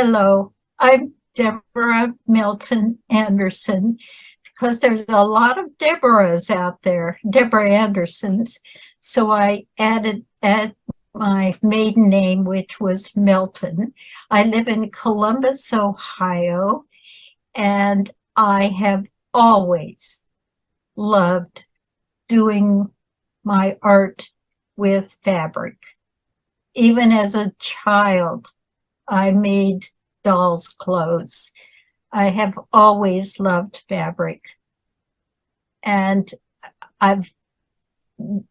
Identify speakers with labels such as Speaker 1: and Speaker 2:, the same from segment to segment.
Speaker 1: Hello, I'm Deborah Melton Anderson, because there's a lot of Deborahs out there, Deborah Andersons. So I added my maiden name, which was Melton. I live in Columbus, Ohio, and I have always loved doing my art with fabric. Even as a child, I made dolls' clothes. I have always loved fabric. And I've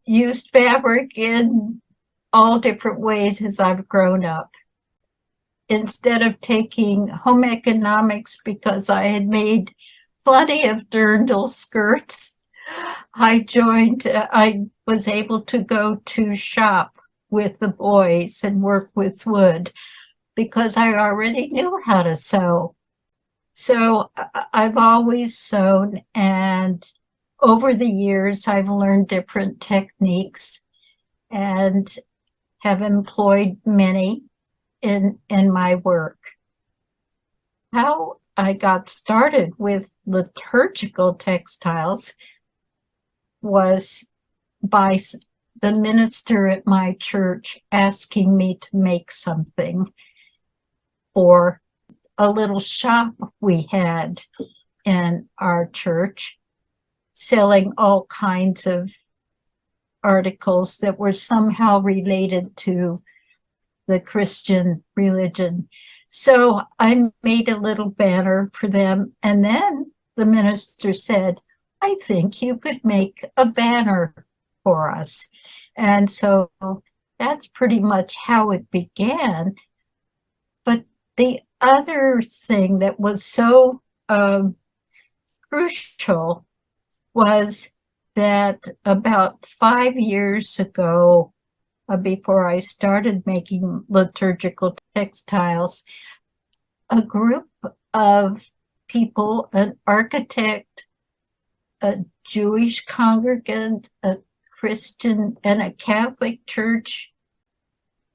Speaker 1: used fabric in all different ways as I've grown up. Instead of taking home economics because I had made plenty of dirndl skirts, I was able to go to shop with the boys and work with wood, because I already knew how to sew. So I've always sewn, and over the years, I've learned different techniques and have employed many in my work. How I got started with liturgical textiles was by the minister at my church asking me to make something for a little shop we had in our church, selling all kinds of articles that were somehow related to the Christian religion. So I made a little banner for them, and then the minister said, I think you could make a banner for us. And so that's pretty much how it began. But the other thing that was so crucial was that about 5 years ago, before I started making liturgical textiles, a group of people, an architect, a Jewish congregant, a Christian and a Catholic church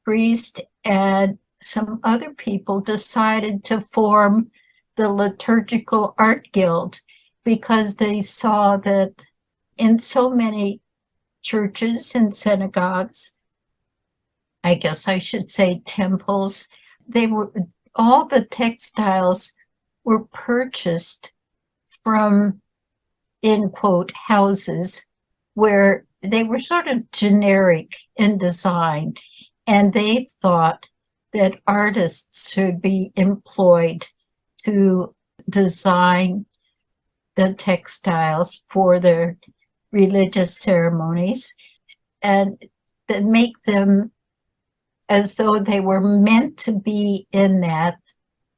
Speaker 1: priest, and some other people decided to form the Liturgical Art Guild, because they saw that in so many churches and synagogues, I guess I should say temples, all the textiles were purchased from, in quote, houses where they were sort of generic in design, and they thought that artists should be employed to design the textiles for their religious ceremonies and that make them as though they were meant to be in that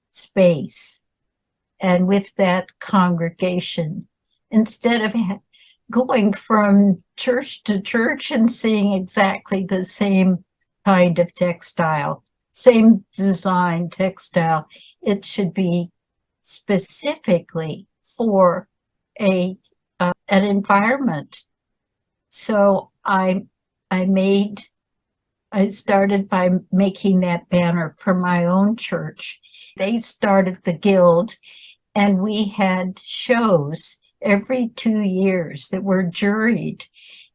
Speaker 1: space and with that congregation, instead of going from church to church and seeing exactly the same kind of textile, same design textile. It should be specifically for an environment. So I started by making that banner for my own church. They started the guild, and we had shows every 2 years that were juried,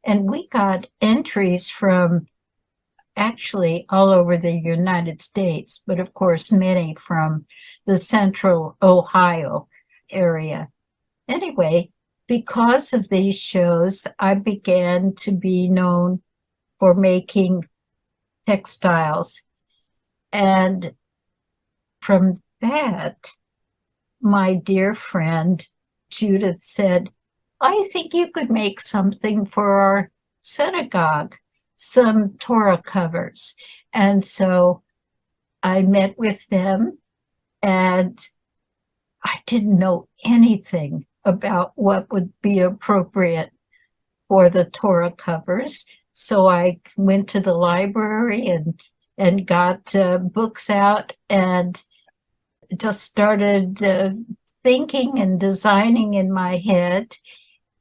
Speaker 1: and we got entries from actually all over the United States, but of course many from the central Ohio. area. Anyway, because of these shows, I began to be known for making textiles. And from that, my dear friend Judith said, I think you could make something for our synagogue, some Torah covers. And so I met with them, and I didn't know anything about what would be appropriate for the Torah covers. So I went to the library and got books out and just started thinking and designing in my head.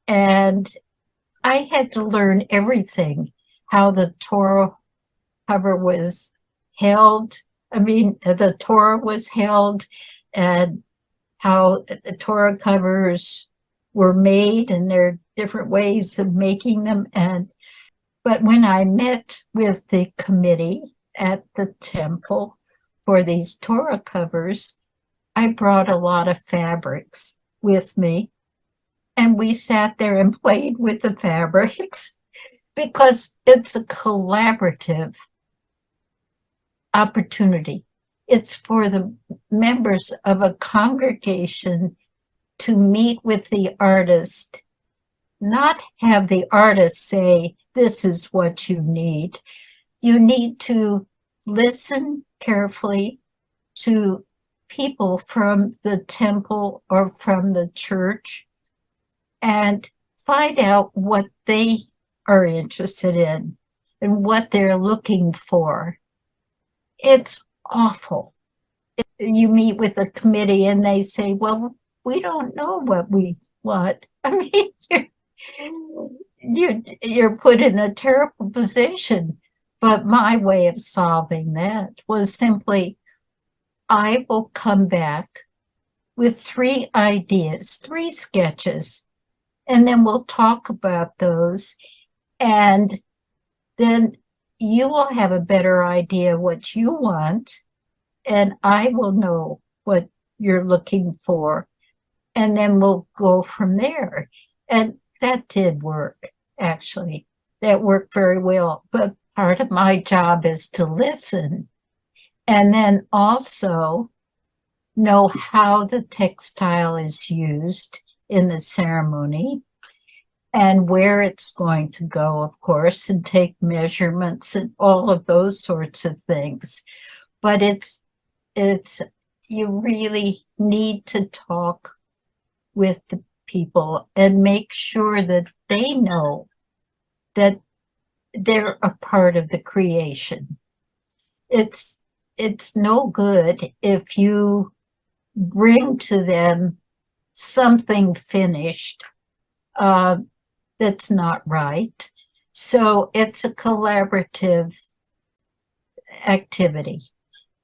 Speaker 1: And I had to learn everything, how the Torah cover was held. The Torah was held, and how the Torah covers were made, and there are different ways of making them. But when I met with the committee at the temple for these Torah covers, I brought a lot of fabrics with me, and we sat there and played with the fabrics because it's a collaborative opportunity. It's for the members of a congregation to meet with the artist, not have the artist say, this is what you need. You need to listen carefully to people from the temple or from the church and find out what they are interested in and what they're looking for. It's awful. You meet with a committee and they say, well, we don't know what we want. You're put in a terrible position. But my way of solving that was simply, I will come back with 3 ideas, 3 sketches, and then we'll talk about those. And then you will have a better idea what you want, and I will know what you're looking for. And then we'll go from there. And that did work, actually. That worked very well. But part of my job is to listen and then also know how the textile is used in the ceremony and where it's going to go, of course, and take measurements and all of those sorts of things. But it's you really need to talk with the people and make sure that they know that they're a part of the creation. It's no good if you bring to them something finished that's not right. So it's a collaborative activity.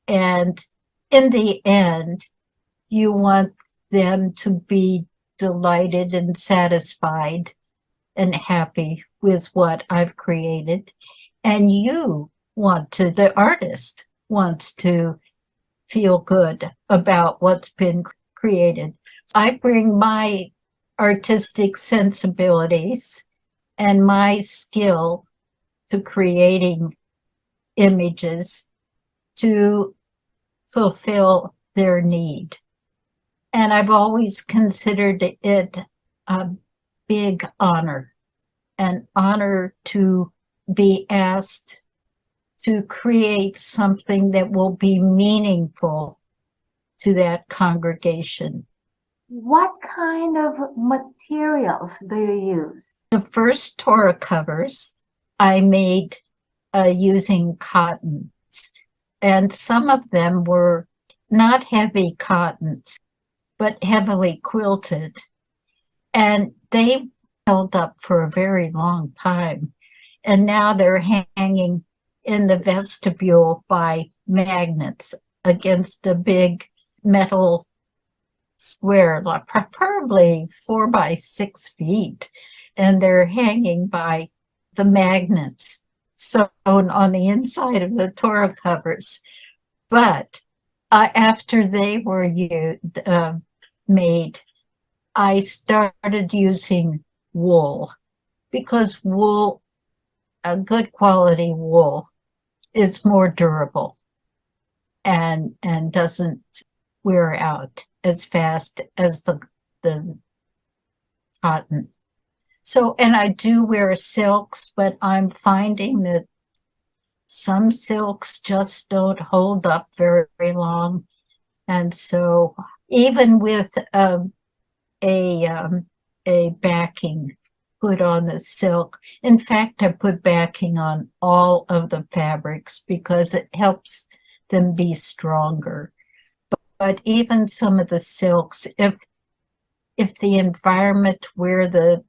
Speaker 1: And in the end, you want them to be delighted and satisfied and happy with what I've created. And the artist wants to feel good about what's been created. I bring my artistic sensibilities and my skill to creating images to fulfill their need. And I've always considered it a big honor, an honor to be asked to create something that will be meaningful to that congregation.
Speaker 2: What kind of materials do you use?
Speaker 1: The first Torah covers I made using cottons, and some of them were not heavy cottons, but heavily quilted. And they held up for a very long time. And now they're hanging in the vestibule by magnets against a big metal square, preferably 4 by 6 feet. And they're hanging by the magnets sewn on the inside of the Torah covers. But after they were made, I started using wool because wool, a good quality wool, is more durable and doesn't wear out as fast as the cotton. So, and I do wear silks, but I'm finding that some silks just don't hold up very, very long. And so even with a, um, a backing put on the silk, in fact, I put backing on all of the fabrics because it helps them be stronger. But even some of the silks, if the environment where the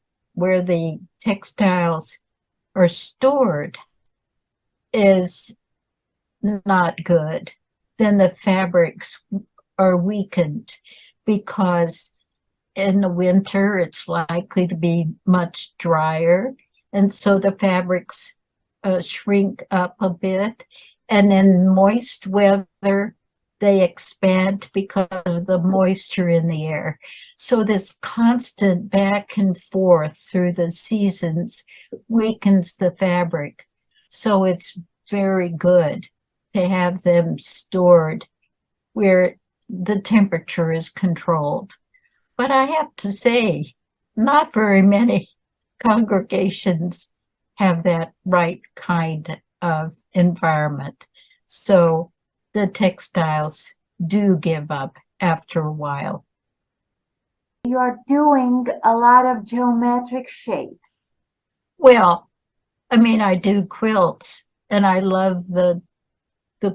Speaker 1: textiles are stored is not good, then the fabrics are weakened because in the winter it's likely to be much drier, and so the fabrics shrink up a bit, and in moist weather they expand because of the moisture in the air. So this constant back and forth through the seasons weakens the fabric. So it's very good to have them stored where the temperature is controlled. But I have to say, not very many congregations have that right kind of environment. So the textiles do give up after a while.
Speaker 2: You are doing a lot of geometric shapes.
Speaker 1: Well, I mean, I do quilts and I love the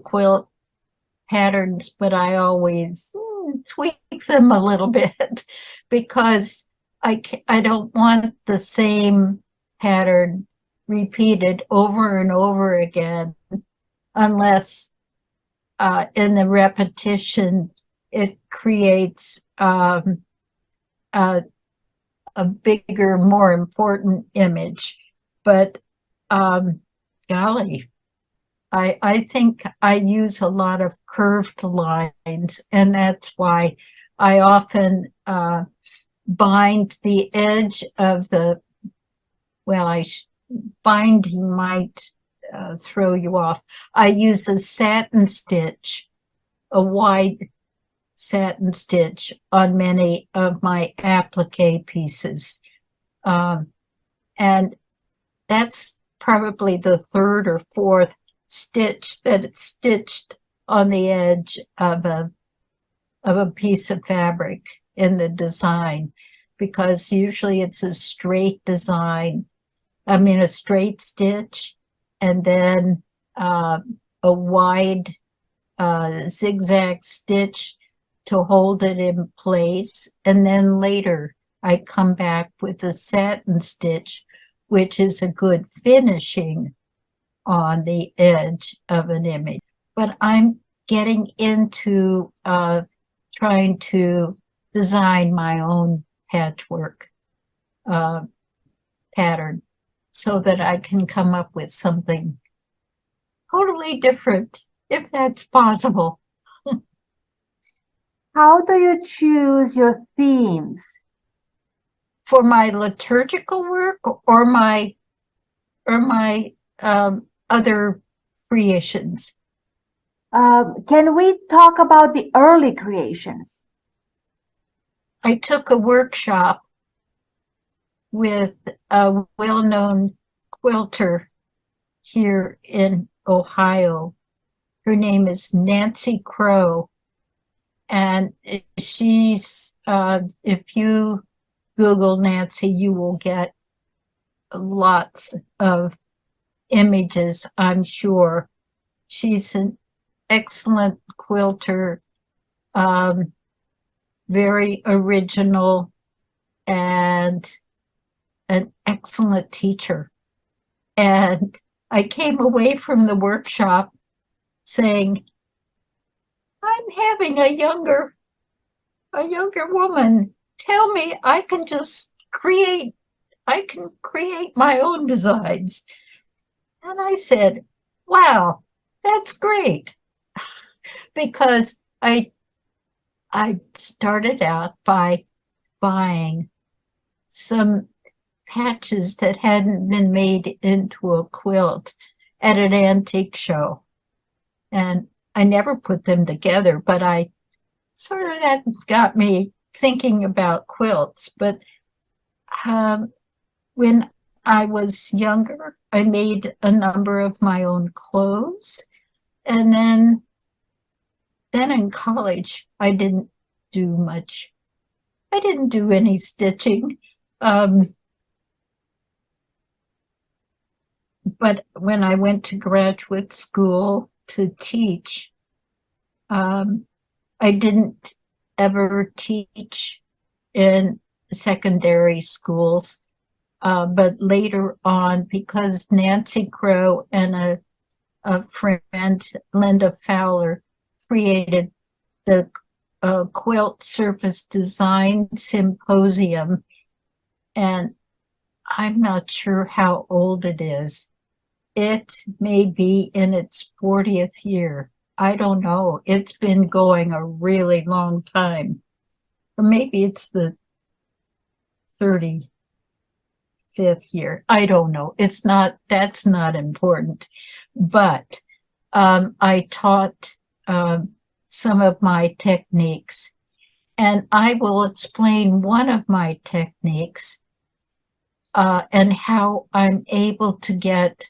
Speaker 1: quilt patterns, but I always tweak them a little bit because I don't want the same pattern repeated over and over again unless in the repetition it creates a, a bigger, more important image. But golly, I think I use a lot of curved lines, and that's why I often bind the edge of the, well, binding might throw you off. I use a satin stitch, a wide satin stitch on many of my applique pieces. And that's probably the third or fourth stitch that it's stitched on the edge of a piece of fabric in the design, because usually it's a straight design. I mean, a straight stitch, and then a wide zigzag stitch to hold it in place. And then later I come back with a satin stitch, which is a good finishing on the edge of an image. But I'm getting into trying to design my own patchwork pattern so that I can come up with something totally different, if that's possible.
Speaker 2: How do you choose your themes?
Speaker 1: For my liturgical work or my other creations?
Speaker 2: Can we talk about the early creations?
Speaker 1: I took a workshop with a well-known quilter here in Ohio. Her name is Nancy Crow, and she's if you Google Nancy, you will get lots of images, I'm sure. She's an excellent quilter, very original, and an excellent teacher. And I came away from the workshop saying, I'm having a younger woman tell me I can create my own designs. And I said, wow, that's great. Because I started out by buying some patches that hadn't been made into a quilt at an antique show. And I never put them together, but I sort of, that got me thinking about quilts. But when I was younger, I made a number of my own clothes. And then in college, I didn't do much. I didn't do any stitching. But when I went to graduate school to teach, I didn't ever teach in secondary schools. But later on, because Nancy Crow and a friend, Linda Fowler, created the Quilt Surface Design Symposium, and I'm not sure how old it is. It may be in its 40th year. I don't know. It's been going a really long time. Or maybe it's the 35th year. I don't know. That's not important. But I taught some of my techniques, and I will explain one of my techniques and how I'm able to get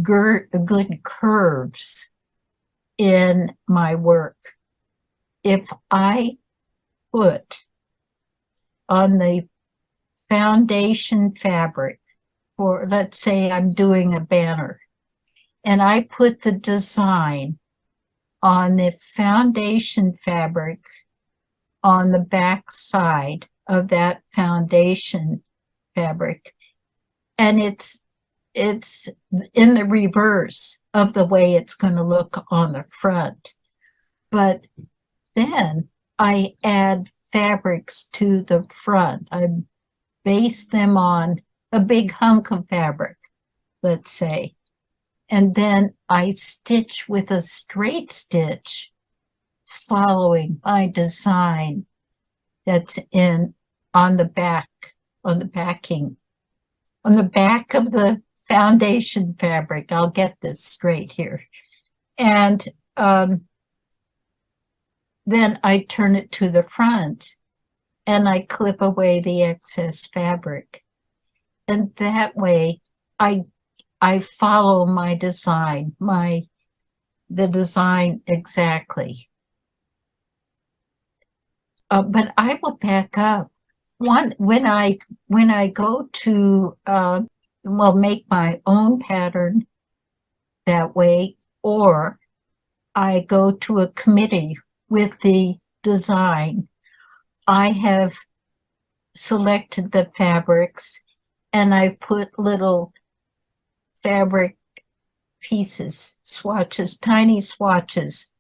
Speaker 1: good curves in my work. If I put on the foundation fabric for, let's say I'm doing a banner, and I put the design on the foundation fabric on the back side of that foundation fabric, and it's in the reverse of the way it's going to look on the front. But then I add fabrics to the front. I base them on a big hunk of fabric, let's say, and then I stitch with a straight stitch following my design that's on the back, on the backing, on the back of the foundation fabric. I'll get this straight here. And then I turn it to the front and I clip away the excess fabric. And that way I follow my design, the design exactly. But I will back up. When I go to make my own pattern that way, or I go to a committee with the design, I have selected the fabrics and I put little fabric pieces, swatches, tiny swatches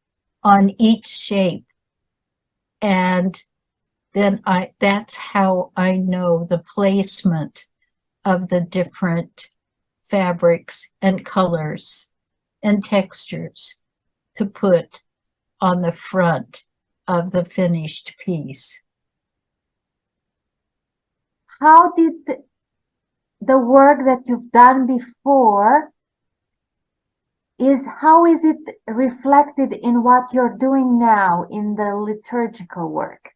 Speaker 1: on each shape. And then that's how I know the placement of the different fabrics and colors and textures to put on the front of the finished piece.
Speaker 2: How did the work that you've done before, how is it reflected in what you're doing now in the liturgical work?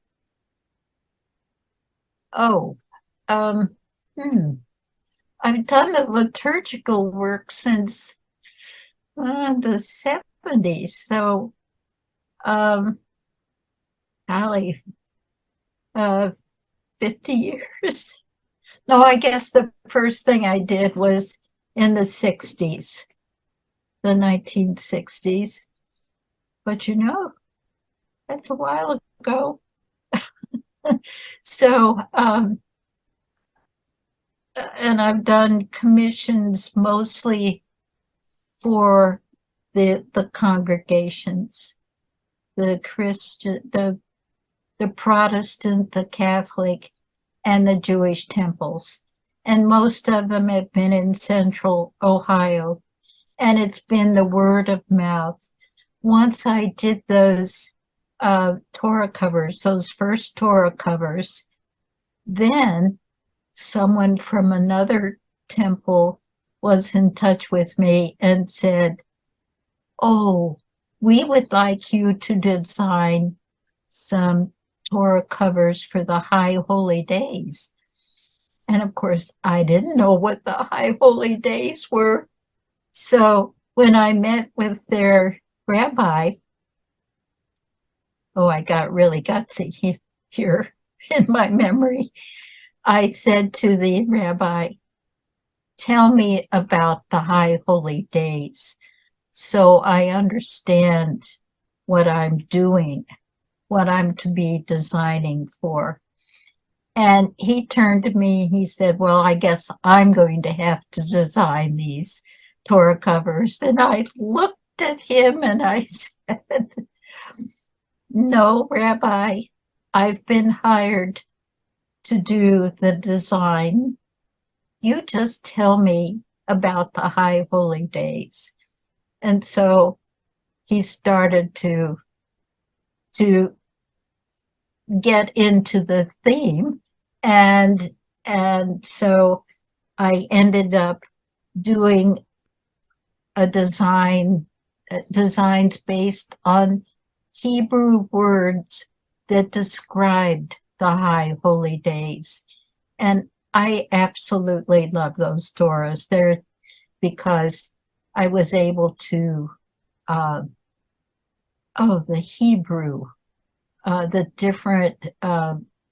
Speaker 1: Oh, I've done the liturgical work since the 70s, so golly, 50 years. No, I guess the first thing I did was in the 60s, the 1960s. But that's a while ago. So, and I've done commissions mostly for the congregations, the Christian, the Protestant, the Catholic, and the Jewish temples. And most of them have been in central Ohio. And it's been the word of mouth. Once I did those Torah covers, those first Torah covers, Then someone from another temple was in touch with me and said, "Oh, we would like you to design some Torah covers for the high holy days." And of course, I didn't know what the high holy days were. So when I met with their rabbi, oh, I got really gutsy here in my memory. I said to the rabbi, "Tell me about the high holy days so I understand what I'm doing, what I'm to be designing for." And he turned to me, he said, "Well, I guess I'm going to have to design these Torah covers." And I looked at him and I said, "No, Rabbi, I've been hired to do the design. You just tell me about the high holy days." And so he started to get into the theme, and so I ended up doing a designs based on Hebrew words that described the high holy days. And I absolutely love those Torahs. They're because I was able to, the Hebrew, the different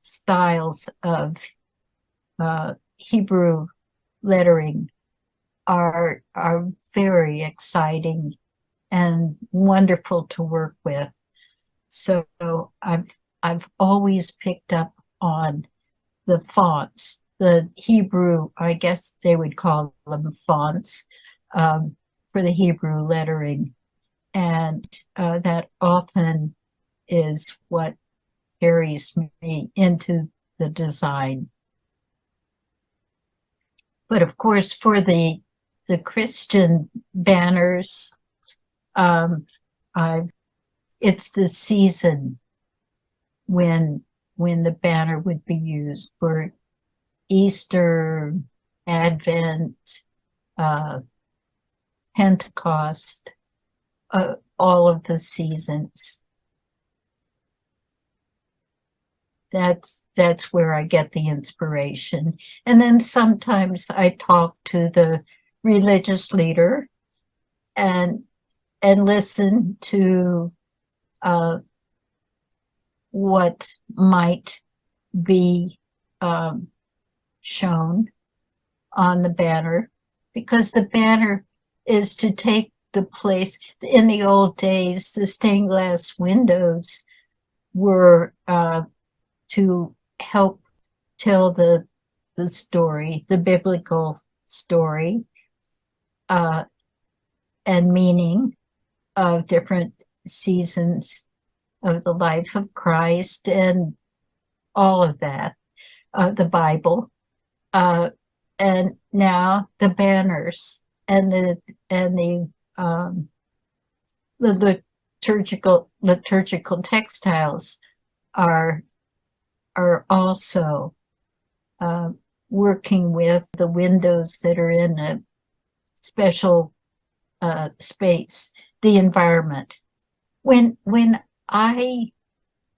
Speaker 1: styles of Hebrew lettering are very exciting and wonderful to work with. So I've always picked up on the fonts, the Hebrew, I guess they would call them fonts, for the Hebrew lettering. And that often is what carries me into the design. But of course, for the Christian banners, it's the season when the banner would be used for Easter, Advent, Pentecost, all of the seasons. That's where I get the inspiration. And then sometimes I talk to the religious leader and listen to what might be shown on the banner, because the banner is to take the place. In the old days, the stained glass windows were to help tell the story, the biblical story, and meaning of different seasons of the life of Christ and all of that, the Bible, and now the banners and the liturgical textiles are also working with the windows that are in a special space, the environment. When I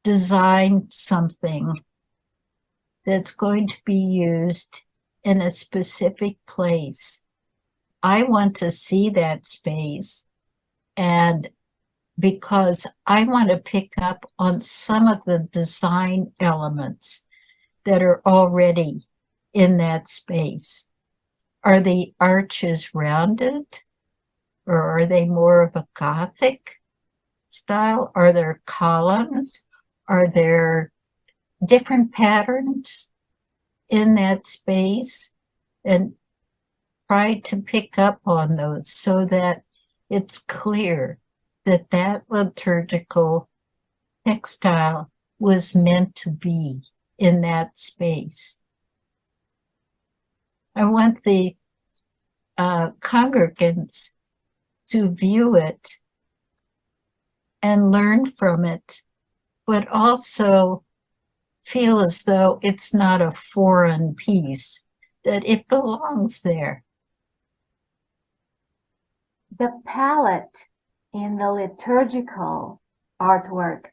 Speaker 1: design something that's going to be used in a specific place, I want to see that space, and because I want to pick up on some of the design elements that are already in that space. Are the arches rounded, or are they more of a Gothic style? Are there columns? Are there different patterns in that space? And try to pick up on those so that it's clear that that liturgical textile was meant to be in that space. I want the congregants to view it and learn from it, but also feel as though it's not a foreign piece, that it belongs there.
Speaker 2: The palette in the liturgical artwork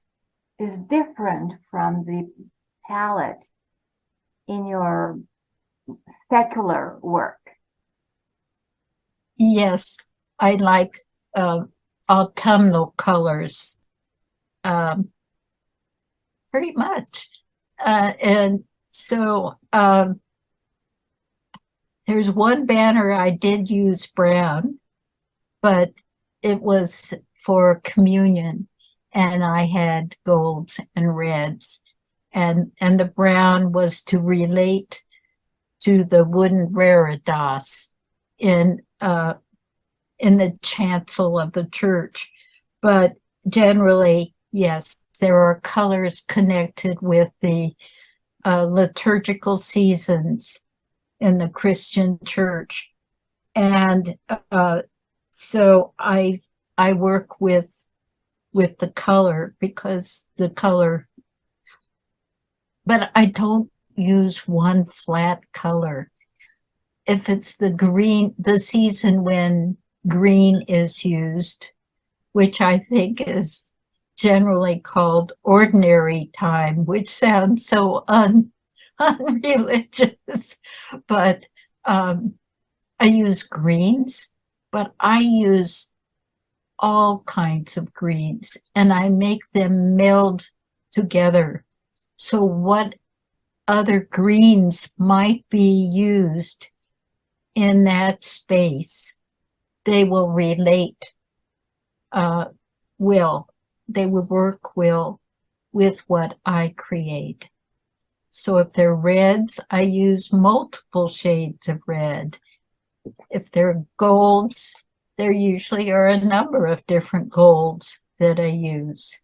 Speaker 2: is different from the palette in your secular work.
Speaker 1: Yes, I like autumnal colors, pretty much. And so there's one banner I did use brown, but it was for communion, and I had golds and reds, and the brown was to relate to the wooden reredos in the chancel of the church. But generally, yes, there are colors connected with the liturgical seasons in the Christian church. And so I work with the color, because the color, but I don't use one flat color. If it's the green, the season when green is used, which I think is generally called ordinary time, which sounds so unreligious, but I use greens, but I use all kinds of greens, and I make them meld together. So what other greens might be used in that space, they will relate they will work well with what I create. So if they're reds, I use multiple shades of red. If they're golds, there usually are a number of different golds that I use.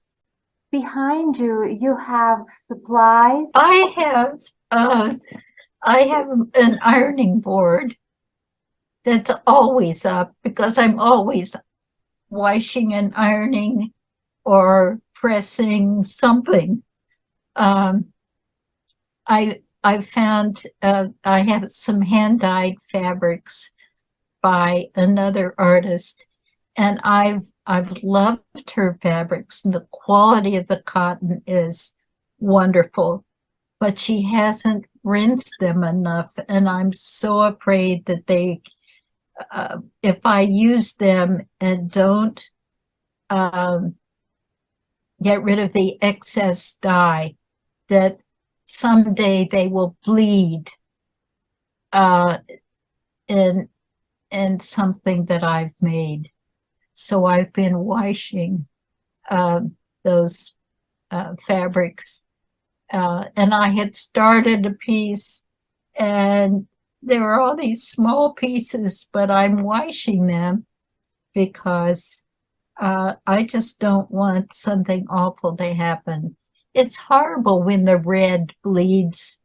Speaker 2: Behind you, you have supplies.
Speaker 1: I have an ironing board that's always up, because I'm always washing and ironing or pressing something. I found I have some hand-dyed fabrics by another artist, and I've loved her fabrics, and the quality of the cotton is wonderful, but she hasn't rinsed them enough, and I'm so afraid that they if I use them and don't get rid of the excess dye, that someday they will bleed in something that I've made. So I've been washing those fabrics, and I had started a piece, and there are all these small pieces, but I'm washing them because I just don't want something awful to happen. It's horrible when the red bleeds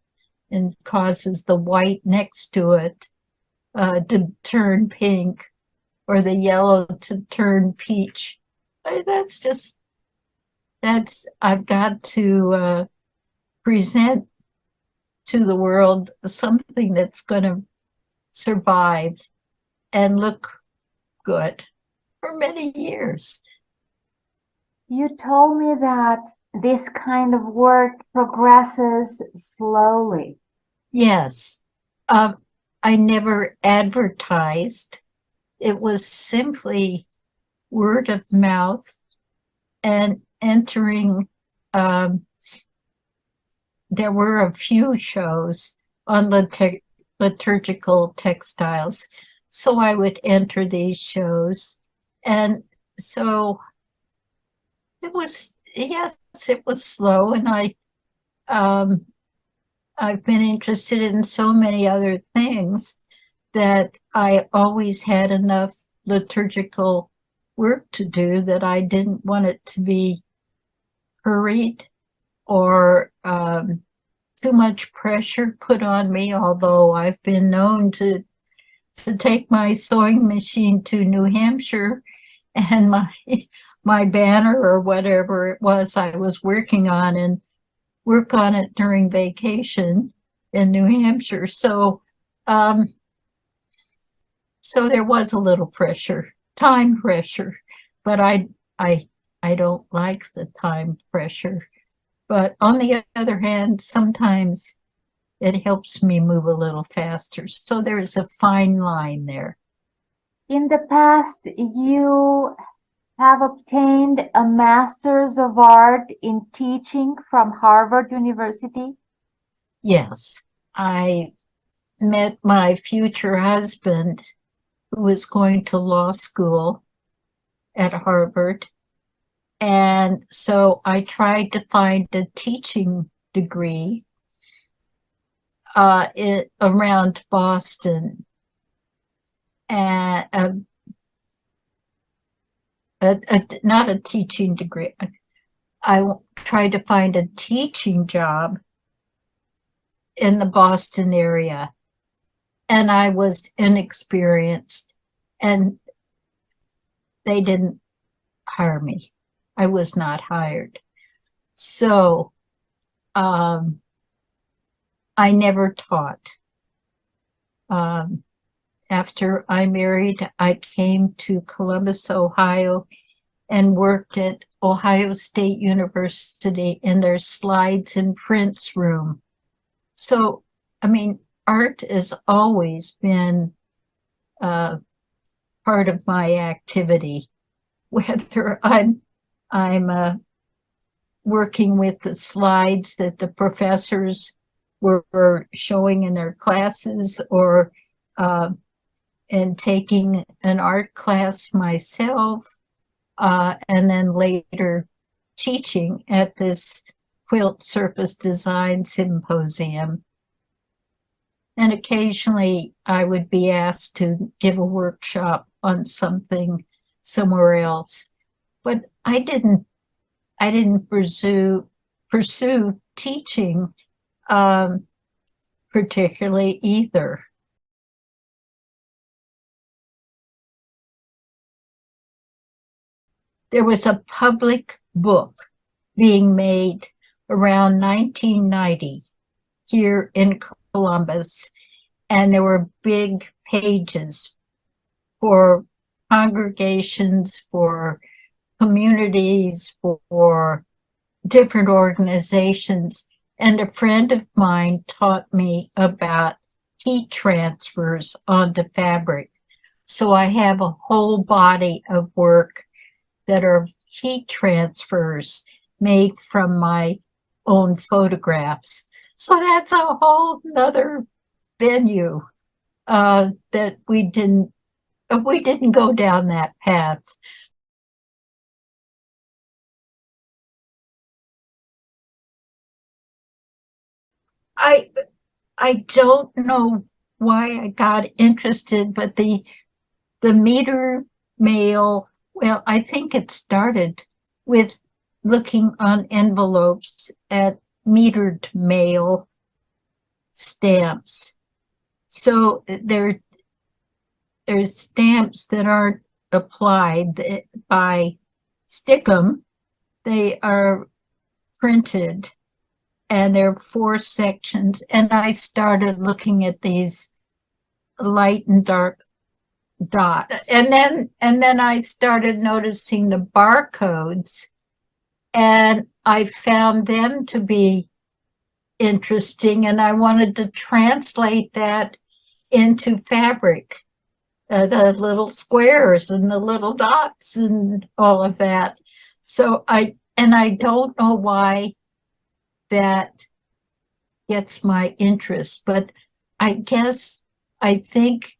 Speaker 1: and causes the white next to it to turn pink, or the yellow to turn peach. I've got to present to the world something that's going to survive and look good for many years.
Speaker 2: You told me that this kind of work progresses slowly.
Speaker 1: Yes. I never advertised. It was simply word of mouth and entering. There were a few shows on liturgical textiles, so I would enter these shows. And so it was, yes, it was slow, and I've been interested in so many other things that I always had enough liturgical work to do that I didn't want it to be hurried or too much pressure put on me, although I've been known to take my sewing machine to New Hampshire, and my banner or whatever it was I was working on, and work on it during vacation in New Hampshire. So so there was a little pressure, time pressure, but I I don't like the time pressure. But on the other hand, sometimes it helps me move a little faster. So there's a fine line there.
Speaker 2: In the past, you have obtained a Master's of Art in Teaching from Harvard University.
Speaker 1: Yes, I met my future husband who was going to law school at Harvard. And so I tried to find a teaching degree around Boston, and not a teaching degree. I tried to find a teaching job in the Boston area, and I was inexperienced, and they didn't hire me. I was not hired. So I never taught. After I married, I came to Columbus, Ohio, and worked at Ohio State University in their slides and prints room. So, I mean, art has always been part of my activity, whether I'm working with the slides that the professors were showing in their classes, or and taking an art class myself, and then later teaching at this quilt surface design symposium. And occasionally I would be asked to give a workshop on something somewhere else. But I didn't pursue teaching particularly either. There was a public book being made around 1990 here in Columbus, and there were big pages for congregations, for communities, for different organizations. And a friend of mine taught me about heat transfers onto fabric. So I have a whole body of work that are heat transfers made from my own photographs. So that's a whole nother venue that we didn't go down that path. I don't know why I got interested, but the meter mail, well, I think it started with looking on envelopes at metered mail stamps. So there's stamps that aren't applied by Stickum. They are printed, and there are 4 sections. And I started looking at these light and dark dots. And then I started noticing the barcodes, and I found them to be interesting, and I wanted to translate that into fabric, the little squares and the little dots and all of that. So I don't know why that gets my interest, but I guess I think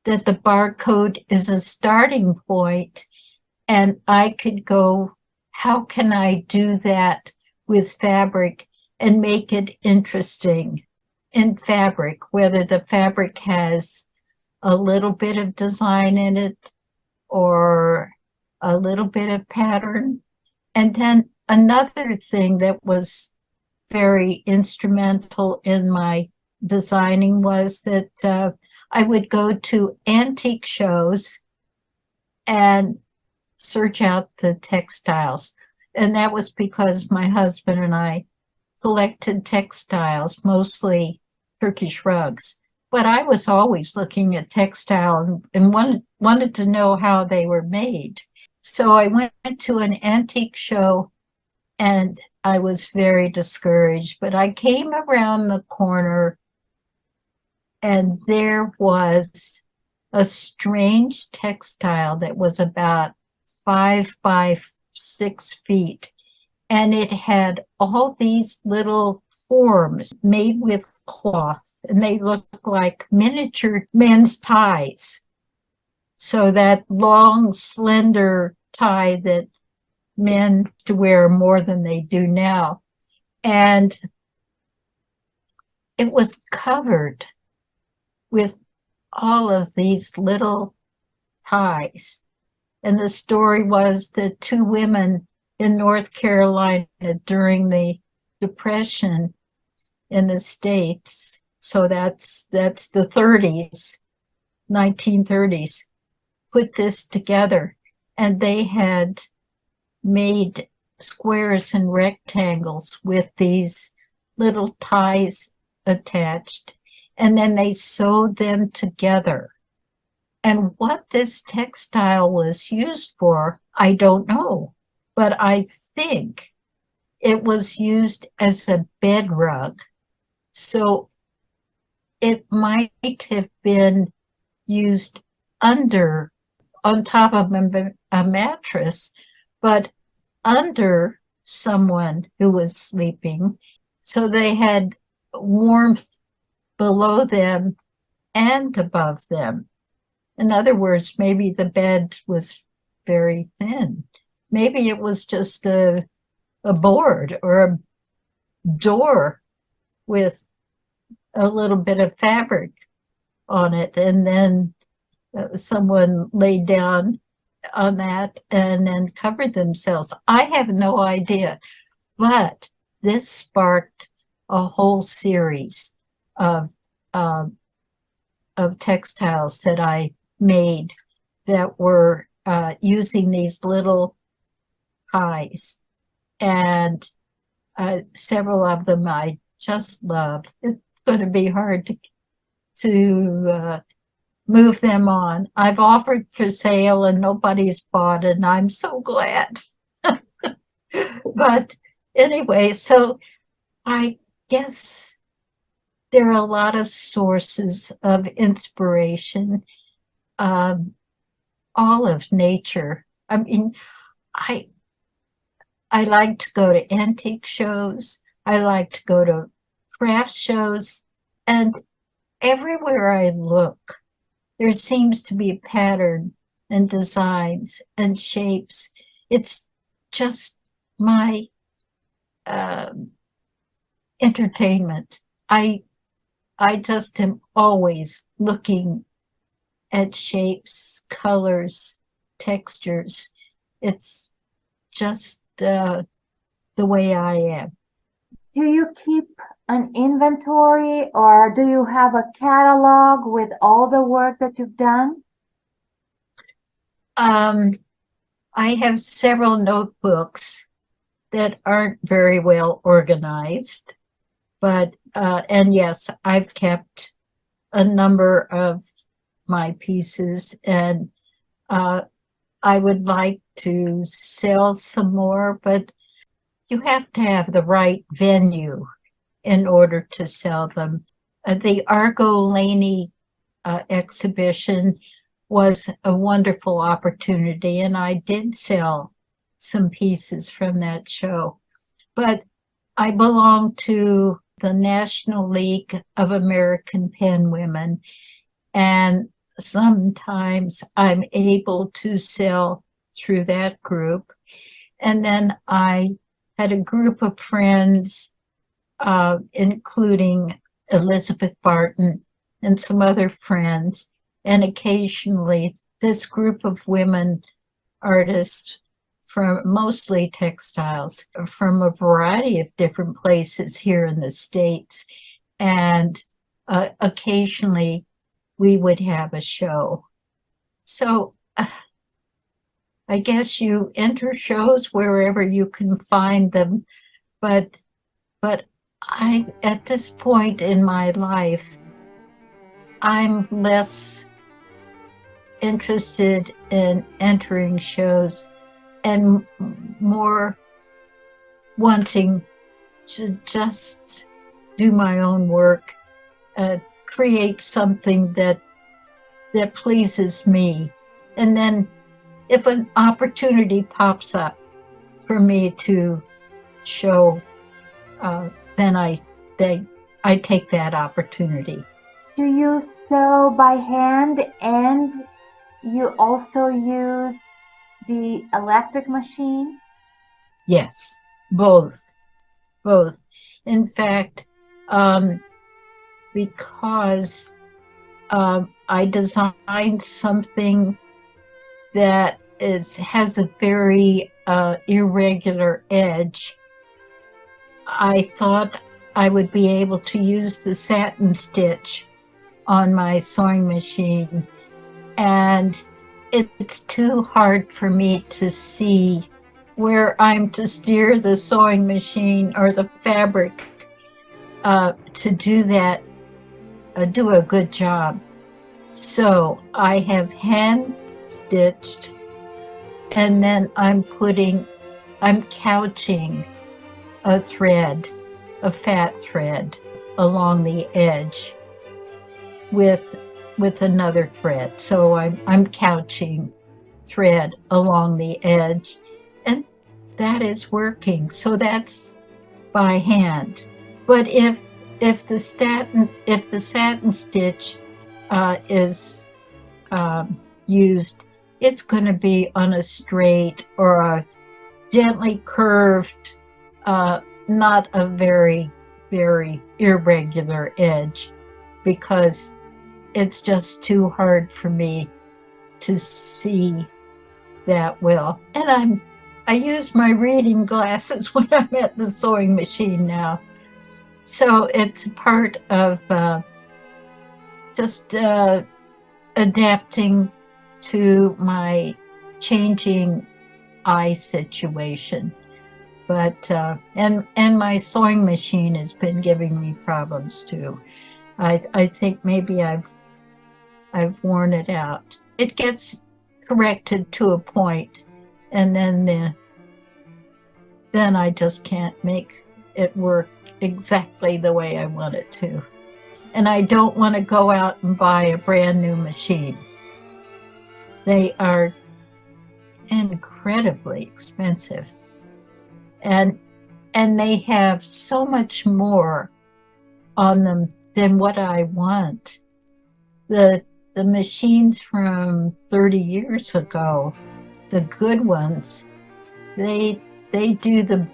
Speaker 1: that the barcode is a starting point, and I could go, how can I do that with fabric and make it interesting in fabric, whether the fabric has a little bit of design in it or a little bit of pattern. And then another thing that was very instrumental in my designing was that I would go to antique shows and search out the textiles. And that was because my husband and I collected textiles, mostly Turkish rugs. But I was always looking at textile and wanted to know how they were made. So I went to an antique show and I was very discouraged. But I came around the corner and there was a strange textile that was about 5 by 6 feet. And it had all these little forms made with cloth, and they looked like miniature men's ties. So that long, slender tie that men to wear more than they do now. And it was covered with all of these little ties. And the story was that two women in North Carolina during the Depression in the States, so that's the 30s, 1930s, put this together. And they had made squares and rectangles with these little ties attached. And then they sewed them together. And what this textile was used for, I don't know. But I think it was used as a bed rug. So it might have been used under, on top of a mattress, but under someone who was sleeping. So they had warmth below them and above them. In other words, maybe the bed was very thin. Maybe it was just a board or a door with a little bit of fabric on it. And then someone laid down on that and then covered themselves. I have no idea. But this sparked a whole series of textiles that I made that were using these little ties. And several of them I just love. It's going to be hard to move them on. I've offered for sale and nobody's bought it, and I'm so glad. But anyway, so I guess there are a lot of sources of inspiration, all of nature. I mean, I like to go to antique shows. I like to go to craft shows. And everywhere I look, there seems to be a pattern and designs and shapes. It's just my entertainment. I just am always looking at shapes, colors, textures. It's just the way I am.
Speaker 2: Do you keep an inventory or do you have a catalog with all the work that you've done?
Speaker 1: I have several notebooks that aren't very well organized, but and yes, I've kept a number of my pieces, and I would like to sell some more, but you have to have the right venue in order to sell them. The Argo Laney exhibition was a wonderful opportunity, and I did sell some pieces from that show. But I belong to the National League of American Pen Women, and sometimes I'm able to sell through that group. And then I had a group of friends, including Elizabeth Barton and some other friends, and occasionally this group of women artists from mostly textiles from a variety of different places here in the States. And occasionally we would have a show. So I guess you enter shows wherever you can find them, but at this point in my life, I'm less interested in entering shows and more wanting to just do my own work, create something that pleases me. And then if an opportunity pops up for me to show, then I take that opportunity.
Speaker 2: Do you sew by hand and you also use the electric machine?
Speaker 1: Yes, both. In fact, because I designed something that has a very irregular edge, I thought I would be able to use the satin stitch on my sewing machine, and it's too hard for me to see where I'm to steer the sewing machine or the fabric to do that, do a good job. So I have hand stitched, and then I'm couching a thread, a fat thread along the edge with another thread. So I'm couching thread along the edge, and that is working. So that's by hand. But if the satin stitch is used, it's going to be on a straight or a gently curved, not a very, very irregular edge, because it's just too hard for me to see that well. And I use my reading glasses when I'm at the sewing machine now. So it's part of just adapting to my changing eye situation. But and my sewing machine has been giving me problems too. I think maybe I've worn it out. It gets corrected to a point, and then I just can't make it work exactly the way I want it to. And I don't want to go out and buy a brand new machine. They are incredibly expensive. And they have so much more on them than what I want. The machines from 30 years ago, the good ones, they do the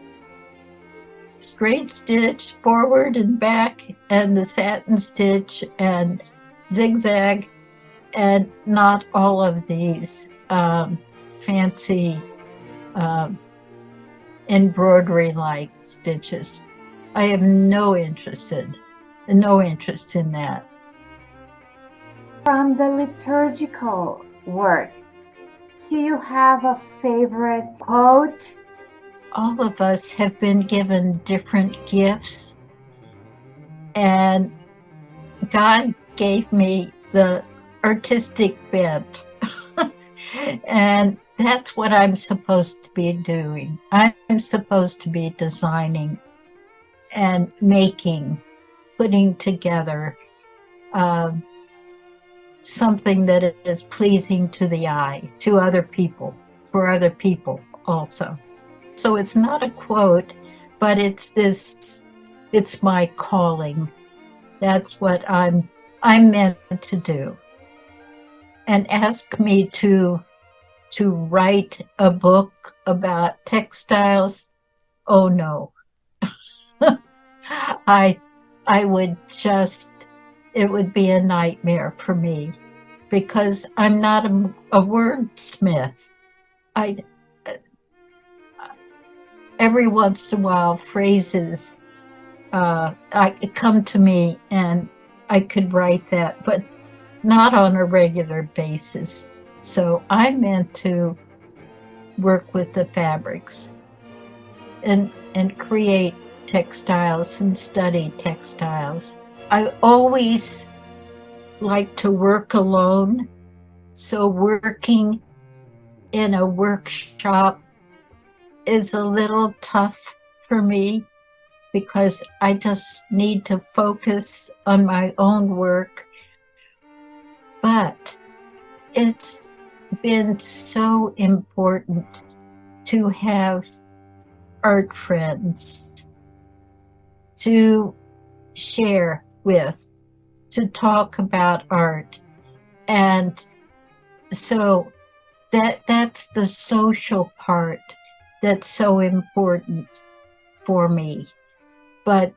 Speaker 1: straight stitch forward and back and the satin stitch and zigzag, and not all of these fancy embroidery like stitches. I have no interest in that.
Speaker 2: From the liturgical work, do you have a favorite quote?
Speaker 1: All of us have been given different gifts, and God gave me the artistic bent. And that's what I'm supposed to be doing. I'm supposed to be designing and making, putting together something that is pleasing to the eye, to other people, for other people also. So it's not a quote, but it's my calling. That's what I'm meant to do. And ask me to write a book about textiles. Oh no. I would just, it would be a nightmare for me, because I'm not a wordsmith. Every once in a while, phrases come to me, and I could write that, but not on a regular basis. So I'm meant to work with the fabrics and create textiles and study textiles. I always like to work alone, so working in a workshop is a little tough for me because I just need to focus on my own work. But it's been so important to have art friends to share with, to talk about art. And so that's the social part that's so important for me. But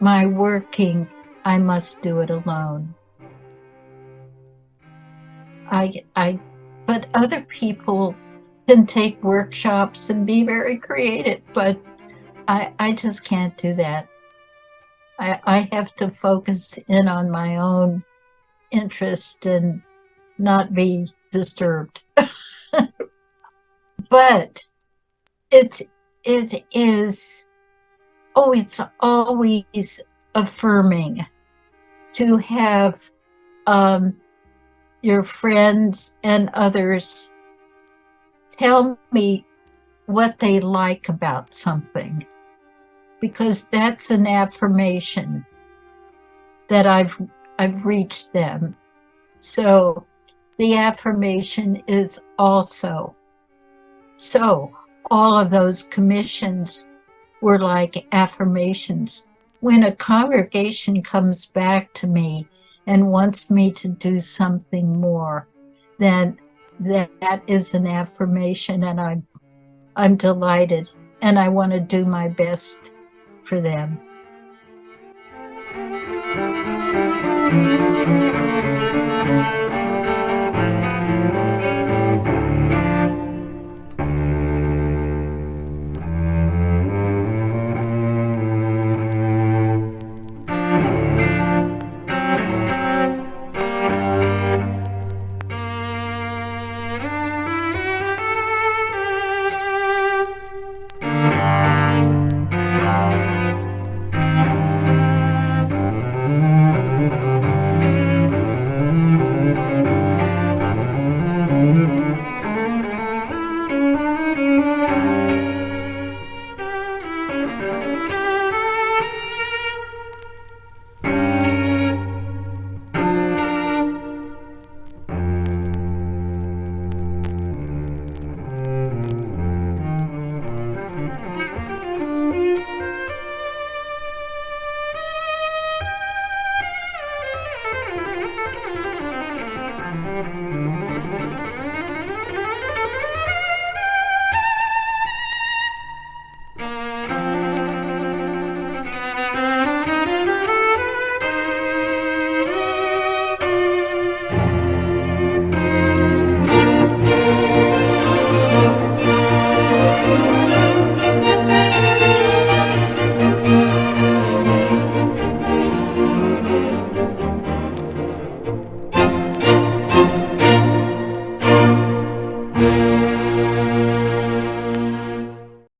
Speaker 1: my working, I must do it alone. But other people can take workshops and be very creative, but I just can't do that. I have to focus in on my own interest and not be disturbed. But it is, oh, it's always affirming to have your friends and others tell me what they like about something, because that's an affirmation that I've reached them. So the affirmation is also, so all of those commissions were like affirmations. When a congregation comes back to me and wants me to do something more, then that is an affirmation, and I'm delighted, and I want to do my best for them.